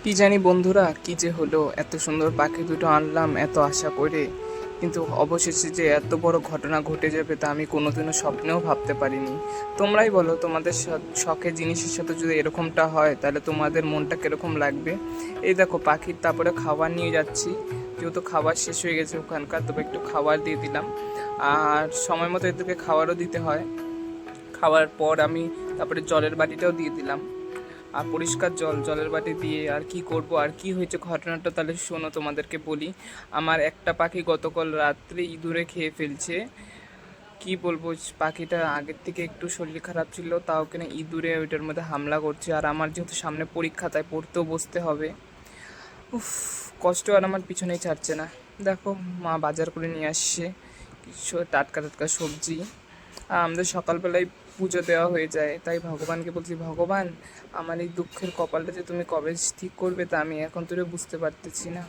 কি জানি বন্ধুরা, কি যে হলো, এত সুন্দর পাখি দুটো আনলাম এত আশা করে, কিন্তু অবশেষে যে এত বড় ঘটনা ঘটে যাবে তা আমি কোনোদিনও স্বপ্নেও ভাবতে পারিনি। তোমরাই বলো, তোমাদের শখের জিনিসের সাথে যদি এরকমটা হয় তাহলে তোমাদের মনটা কিরকম লাগবে। এই দেখো পাখির তারপরে খাবার নিয়ে যাচ্ছি, যেহেতু খাবার শেষ হয়ে গেছে ওখানকার, তবে একটু খাবার দিয়ে দিলাম। আর সময় মতো এদেরকে খাবারও দিতে হয়। খাওয়ার পর আমি তারপরে জলের বাটিটাও দিয়ে দিলাম, আর পরিষ্কার জলের বাটি দিয়ে আর কি করব। আর কি হয়েছে ঘটনাটা তাহলে শোনো, তোমাদেরকে বলি। আমার একটা পাখি গতকাল রাত্রে ইঁদুরে খেয়ে ফেলছে। কি বলবো, পাখিটা আগের থেকে একটু শরীর খারাপ ছিল, তাও কিনা ইঁদুরে ওইটার মধ্যে হামলা করছে। আর আমার যেহেতু সামনে পরীক্ষা, তাই পড়তেও বসতে হবে। উফ, কষ্ট আর আমার পিছনেই ছাড়ছে না। দেখো, মা বাজার করে নিয়ে আসছে কিছু টাটকা টাটকা সবজি। আর আমাদের সকালবেলায় পুজো দেওয়া হয়ে যায়, তাই ভগবানকে বলছি, ভগবান আমার এই দুঃখের কপালটা যে তুমি কবে ঠিক করবে তা আমি এখন তোরে বুঝতে পারতেছি না।